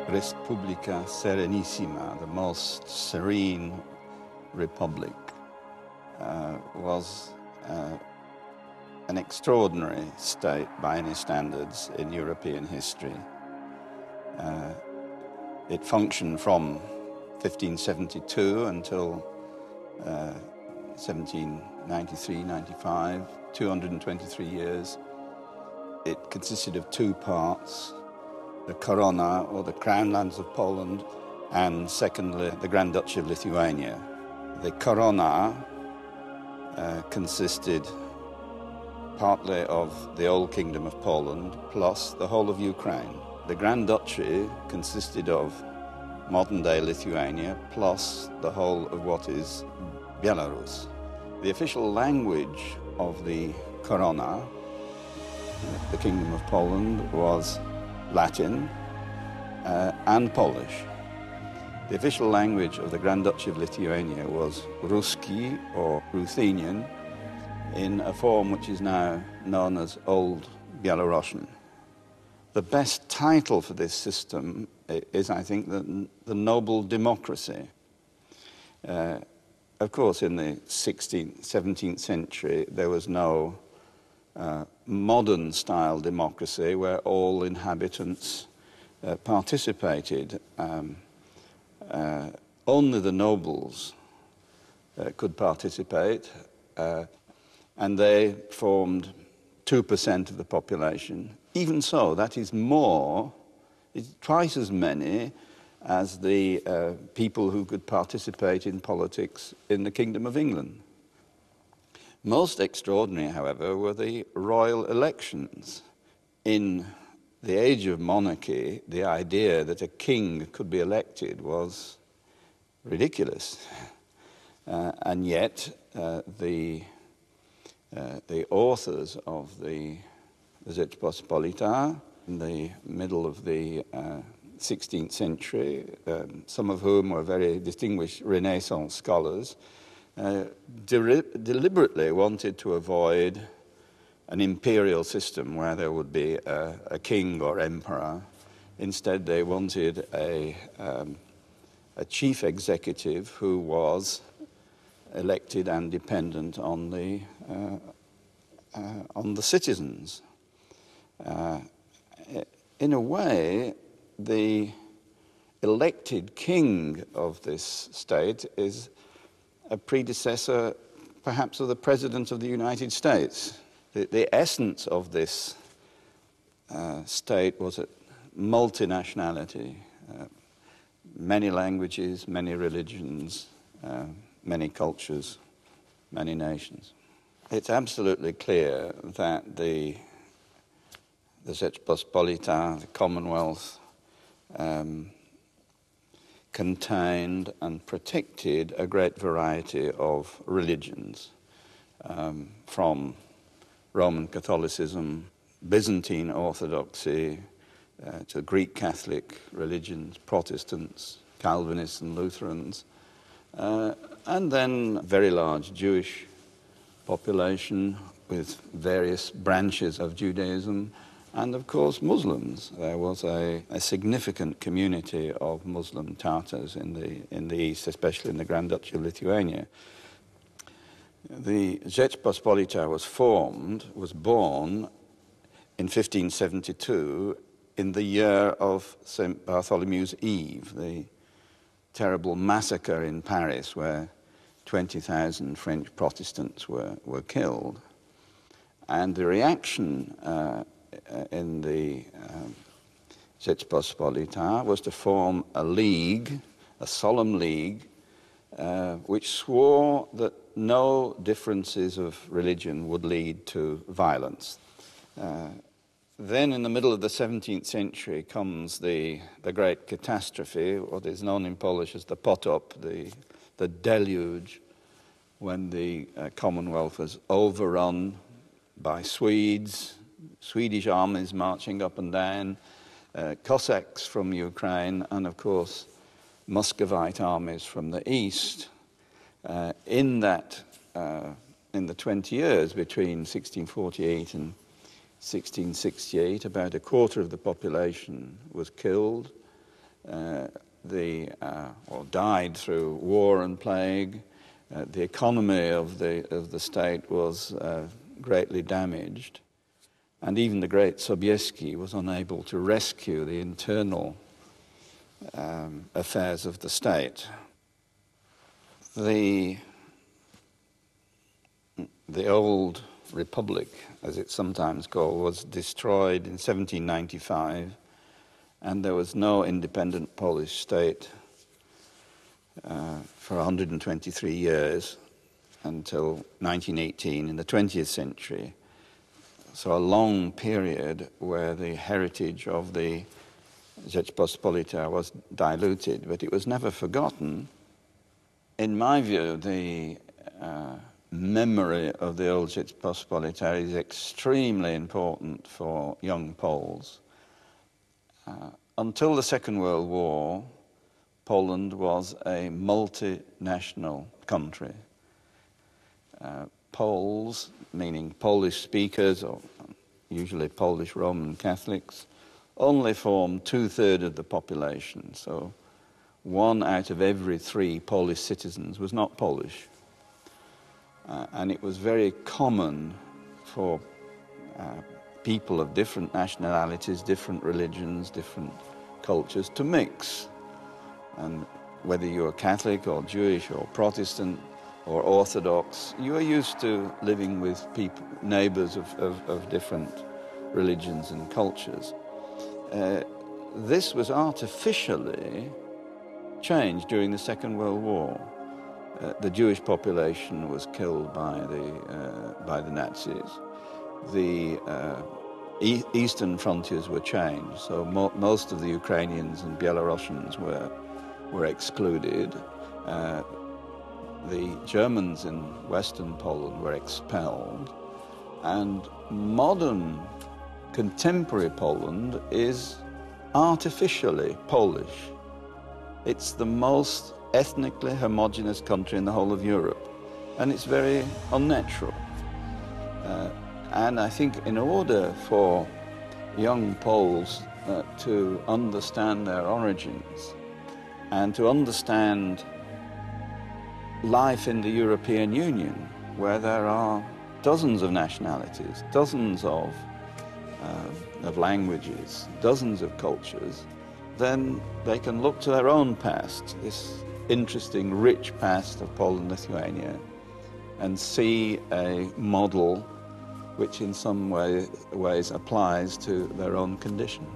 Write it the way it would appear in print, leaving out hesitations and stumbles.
Respublika Serenissima, the most serene republic, was an extraordinary state by any standards in European history. It functioned from 1572 until 1793-95, 223 years. It consisted of two parts, the Korona, or the Crown Lands of Poland, and secondly, the Grand Duchy of Lithuania. The Korona consisted partly of the old Kingdom of Poland, plus the whole of Ukraine. The Grand Duchy consisted of modern-day Lithuania, plus the whole of what is Belarus. The official language of the Korona, the Kingdom of Poland, was Latin and Polish. The official language of the Grand Duchy of Lithuania was Ruski, or Ruthenian, in a form which is now known as Old Belarusian. The best title for this system is, I think, the noble democracy. Of course, in the 16th, 17th century, there was no modern-style democracy where all inhabitants participated. Only the nobles could participate, and they formed 2% of the population. Even so, that is more, it's twice as many as the people who could participate in politics in the Kingdom of England. Most extraordinary, however, were the royal elections. In the age of monarchy, the idea that a king could be elected was ridiculous. And yet, the authors of the Rzeczpospolita in the middle of the 16th century, some of whom were very distinguished Renaissance scholars, deliberately wanted to avoid an imperial system where there would be a king or emperor. Instead, they wanted a chief executive who was elected and dependent on the citizens. In a way, the elected king of this state is a predecessor, perhaps, of the President of the United States. The essence of this state was a multinationality, many languages, many religions, many cultures, many nations. It's absolutely clear that the Rzeczpospolita, the Commonwealth, contained and protected a great variety of religions, from Roman Catholicism, Byzantine Orthodoxy, to Greek Catholic religions, Protestants, Calvinists and Lutherans, and then a very large Jewish population with various branches of Judaism, and of course Muslims. There was a significant community of Muslim Tatars in the east, especially in the Grand Duchy of Lithuania. The Rzeczpospolita was born in 1572 in the year of St. Bartholomew's Eve, the terrible massacre in Paris where 20,000 French Protestants were killed. And the reaction in the Rzeczpospolita was to form a league, a solemn league, which swore that no differences of religion would lead to violence. Then in the middle of the 17th century comes the great catastrophe, what is known in Polish as the potop, the deluge, when the Commonwealth was overrun by Swedes, Swedish armies marching up and down, Cossacks from Ukraine, and of course Muscovite armies from the east. In the 20 years between 1648 and 1668, about a quarter of the population was killed. or died through war and plague. The economy of the state was greatly damaged, and even the great Sobieski was unable to rescue the internal affairs of the state. The old republic, as it's sometimes called, was destroyed in 1795, and there was no independent Polish state for 123 years until 1918 in the 20th century. So a long period where the heritage of the Rzeczpospolita was diluted, but it was never forgotten. In my view, the memory of the old Rzeczpospolita is extremely important for young Poles. Until the Second World War, Poland was a multinational country. Poles, meaning Polish speakers, or usually Polish Roman Catholics, only formed 2/3 of the population. So 1 out of every 3 Polish citizens was not Polish. And it was very common for people of different nationalities, different religions, different cultures to mix. And whether you were Catholic or Jewish or Protestant or Orthodox, you were used to living with people, neighbors of different religions and cultures. This was artificially changed during the Second World War. The Jewish population was killed by the Nazis. The eastern frontiers were changed, so most of the Ukrainians and Belarusians were excluded. The Germans in Western Poland were expelled, and modern contemporary Poland is artificially Polish. It's the most ethnically homogeneous country in the whole of Europe, and it's very unnatural. And I think in order for young Poles to understand their origins and to understand life in the European Union, where there are dozens of nationalities, dozens of languages, dozens of cultures, then they can look to their own past, this interesting, rich past of Poland-Lithuania, and see a model which in some ways applies to their own condition.